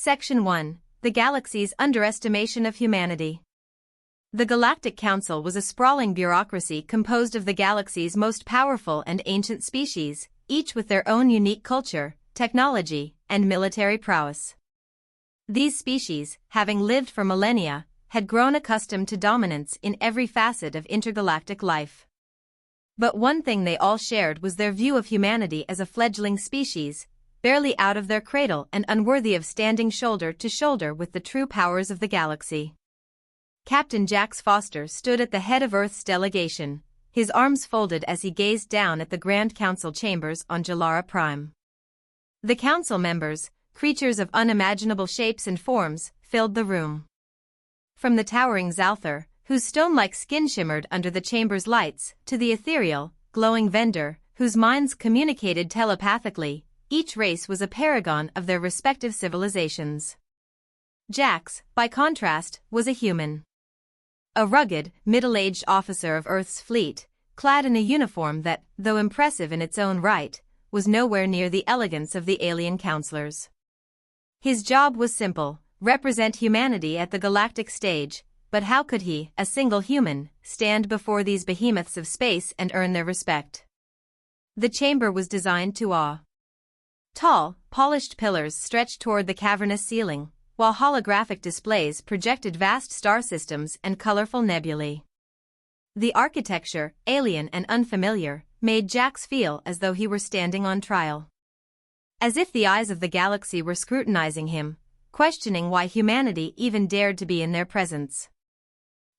Section 1. The Galaxy's Underestimation of Humanity. The Galactic Council was a sprawling bureaucracy composed of the galaxy's most powerful and ancient species, each with their own unique culture, technology, and military prowess. These species, having lived for millennia, had grown accustomed to dominance in every facet of intergalactic life. But one thing they all shared was their view of humanity as a fledgling species, barely out of their cradle and unworthy of standing shoulder to shoulder with the true powers of the galaxy. Captain Jax Foster stood at the head of Earth's delegation, his arms folded as he gazed down at the Grand Council chambers on Jalara Prime. The council members, creatures of unimaginable shapes and forms, filled the room. From the towering Zalthar, whose stone-like skin shimmered under the chamber's lights, to the ethereal, glowing Vendor, whose minds communicated telepathically, each race was a paragon of their respective civilizations. Jax, by contrast, was a human. A rugged, middle-aged officer of Earth's fleet, clad in a uniform that, though impressive in its own right, was nowhere near the elegance of the alien counselors. His job was simple: represent humanity at the galactic stage, but how could he, a single human, stand before these behemoths of space and earn their respect? The chamber was designed to awe. Tall, polished pillars stretched toward the cavernous ceiling, while holographic displays projected vast star systems and colorful nebulae. The architecture, alien and unfamiliar, made Jax feel as though he were standing on trial. As if the eyes of the galaxy were scrutinizing him, questioning why humanity even dared to be in their presence.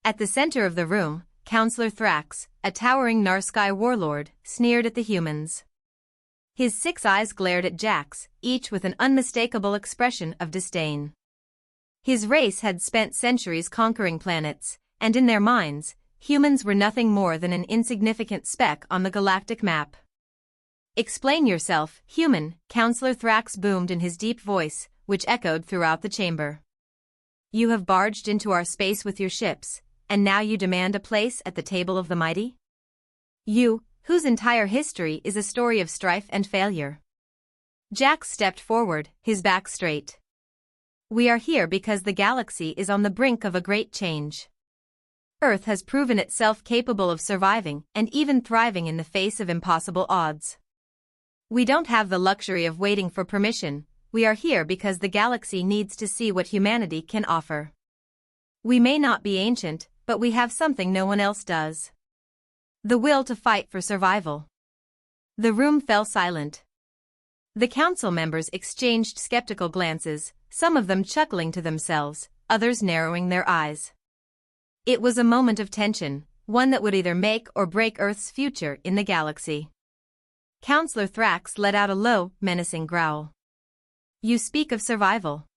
At the center of the room, Counselor Thrax, a towering Narsky warlord, sneered at the humans. His 6 eyes glared at Jax, each with an unmistakable expression of disdain. His race had spent centuries conquering planets, and in their minds, humans were nothing more than an insignificant speck on the galactic map. "Explain yourself, human," Counselor Thrax boomed in his deep voice, which echoed throughout the chamber. "You have barged into our space with your ships, and now you demand a place at the table of the mighty? You, whose entire history is a story of strife and failure." Jax stepped forward, his back straight. "We are here because the galaxy is on the brink of a great change. Earth has proven itself capable of surviving and even thriving in the face of impossible odds. We don't have the luxury of waiting for permission. We are here because the galaxy needs to see what humanity can offer. We may not be ancient, but we have something no one else does. The will to fight for survival." The room fell silent. The council members exchanged skeptical glances, some of them chuckling to themselves, others narrowing their eyes. It was a moment of tension, one that would either make or break Earth's future in the galaxy. Counselor Thrax let out a low, menacing growl. "You speak of survival.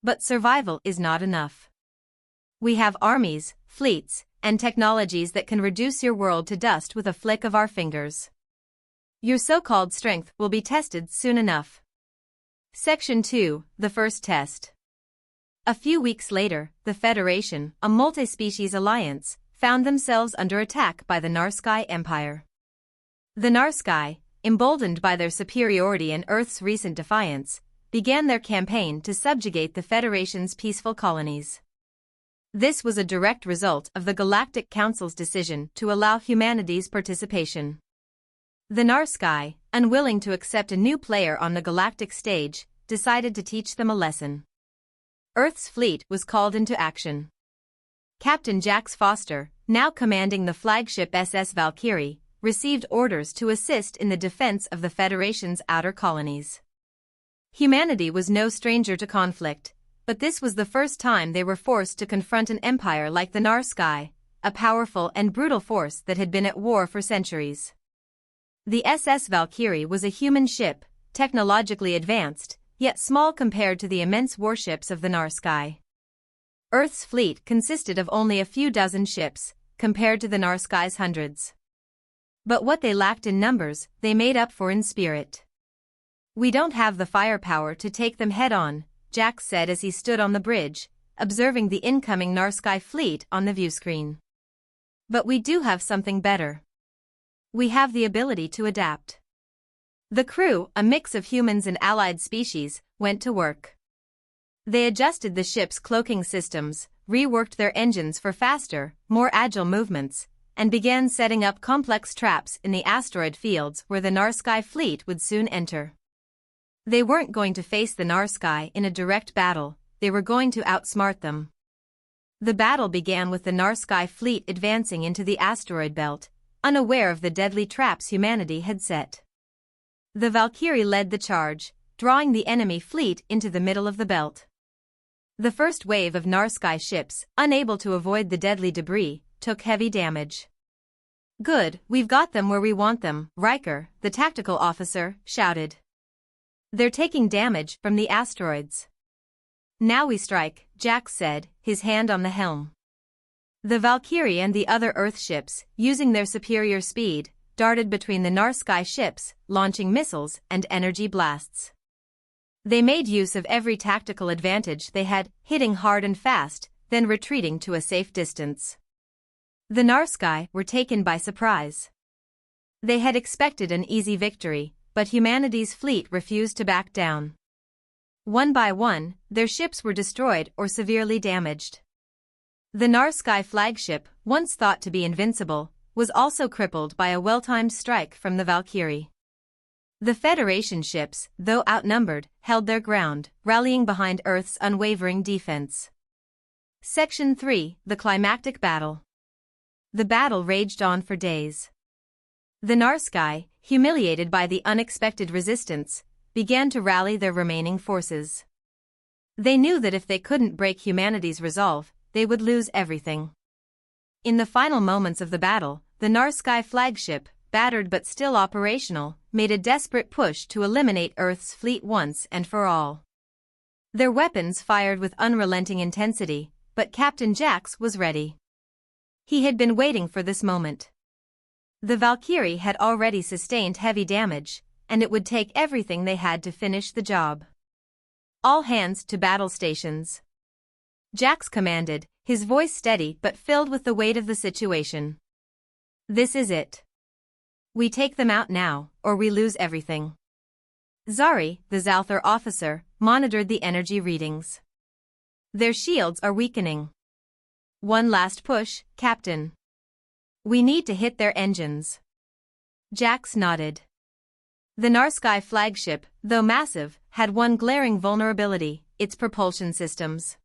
But survival is not enough. We have armies, fleets, and technologies that can reduce your world to dust with a flick of our fingers. Your so-called strength will be tested soon enough." Section 2. The First Test. A few weeks later, the Federation, a multi-species alliance, found themselves under attack by the Narsky Empire. The Narsky, emboldened by their superiority and Earth's recent defiance, began their campaign to subjugate the Federation's peaceful colonies. This was a direct result of the Galactic Council's decision to allow humanity's participation. The Narsky, unwilling to accept a new player on the galactic stage, decided to teach them a lesson. Earth's fleet was called into action. Captain Jax Foster, now commanding the flagship SS Valkyrie, received orders to assist in the defense of the Federation's outer colonies. Humanity was no stranger to conflict, but this was the first time they were forced to confront an empire like the Narsky, a powerful and brutal force that had been at war for centuries. The SS Valkyrie was a human ship, technologically advanced, yet small compared to the immense warships of the Narsky. Earth's fleet consisted of only a few dozen ships, compared to the Narsky's hundreds. But what they lacked in numbers, they made up for in spirit. "We don't have the firepower to take them head-on," Jax said as he stood on the bridge, observing the incoming Narsky fleet on the viewscreen. "But we do have something better. We have the ability to adapt." The crew, a mix of humans and allied species, went to work. They adjusted the ship's cloaking systems, reworked their engines for faster, more agile movements, and began setting up complex traps in the asteroid fields where the Narsky fleet would soon enter. They weren't going to face the Narsky in a direct battle, they were going to outsmart them. The battle began with the Narsky fleet advancing into the asteroid belt, unaware of the deadly traps humanity had set. The Valkyrie led the charge, drawing the enemy fleet into the middle of the belt. The first wave of Narsky ships, unable to avoid the deadly debris, took heavy damage. "Good, we've got them where we want them," Riker, the tactical officer, shouted. "They're taking damage from the asteroids." "Now we strike," Jax said, his hand on the helm. The Valkyrie and the other Earth ships, using their superior speed, darted between the Narsky ships, launching missiles and energy blasts. They made use of every tactical advantage they had, hitting hard and fast, then retreating to a safe distance. The Narsky were taken by surprise. They had expected an easy victory, but humanity's fleet refused to back down. One by one, their ships were destroyed or severely damaged. The Narsky flagship, once thought to be invincible, was also crippled by a well-timed strike from the Valkyrie. The Federation ships, though outnumbered, held their ground, rallying behind Earth's unwavering defense. Section 3, The Climactic Battle. The battle raged on for days. The Narsky, humiliated by the unexpected resistance, began to rally their remaining forces. They knew that if they couldn't break humanity's resolve, they would lose everything. In the final moments of the battle, the Narsky flagship, battered but still operational, made a desperate push to eliminate Earth's fleet once and for all. Their weapons fired with unrelenting intensity, but Captain Jax was ready. He had been waiting for this moment. The Valkyrie had already sustained heavy damage, and it would take everything they had to finish the job. "All hands to battle stations," Jax commanded, his voice steady but filled with the weight of the situation. "This is it. We take them out now, or we lose everything." Zari, the Zalthar officer, monitored the energy readings. "Their shields are weakening." "One last push, Captain. We need to hit their engines." Jax nodded. The Narsky flagship, though massive, had one glaring vulnerability: its propulsion systems.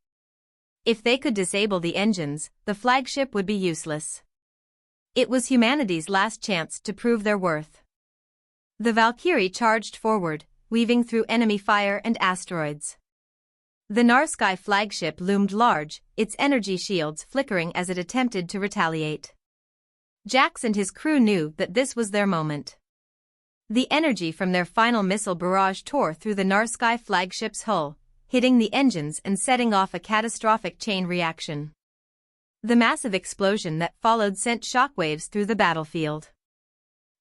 If they could disable the engines, the flagship would be useless. It was humanity's last chance to prove their worth. The Valkyrie charged forward, weaving through enemy fire and asteroids. The Narsky flagship loomed large, its energy shields flickering as it attempted to retaliate. Jax and his crew knew that this was their moment. The energy from their final missile barrage tore through the Narsky flagship's hull, hitting the engines and setting off a catastrophic chain reaction. The massive explosion that followed sent shockwaves through the battlefield.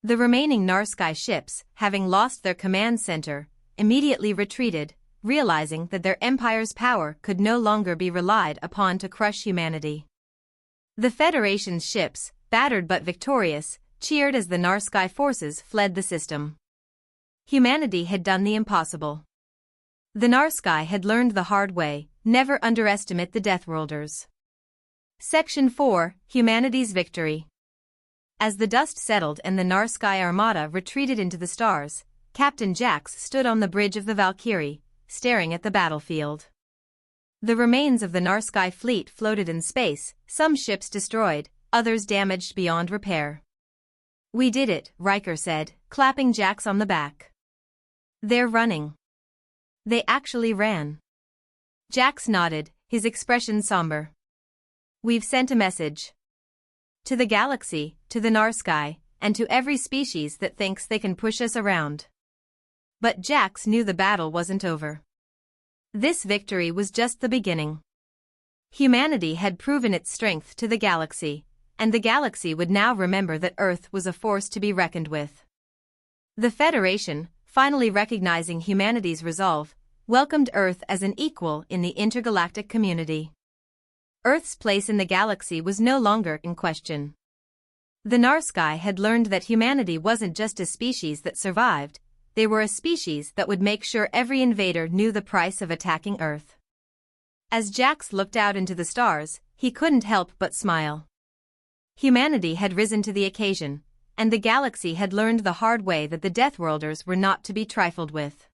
The remaining Narsky ships, having lost their command center, immediately retreated, realizing that their empire's power could no longer be relied upon to crush humanity. The Federation's ships, battered but victorious, cheered as the Narsky forces fled the system. Humanity had done the impossible. The Narsky had learned the hard way: never underestimate the Deathworlders. Section 4, Humanity's Victory. As the dust settled and the Narsky armada retreated into the stars, Captain Jax stood on the bridge of the Valkyrie, staring at the battlefield. The remains of the Narsky fleet floated in space, some ships destroyed, others damaged beyond repair. "We did it," Riker said, clapping Jax on the back. "They're running." "They actually ran." Jax nodded, his expression somber. "We've sent a message. To the galaxy, to the Narsky, and to every species that thinks they can push us around." But Jax knew the battle wasn't over. This victory was just the beginning. Humanity had proven its strength to the galaxy, and the galaxy would now remember that Earth was a force to be reckoned with. The Federation, finally recognizing humanity's resolve, welcomed Earth as an equal in the intergalactic community. Earth's place in the galaxy was no longer in question. The Narsky had learned that humanity wasn't just a species that survived, they were a species that would make sure every invader knew the price of attacking Earth. As Jax looked out into the stars, he couldn't help but smile. Humanity had risen to the occasion, and the galaxy had learned the hard way that the Deathworlders were not to be trifled with.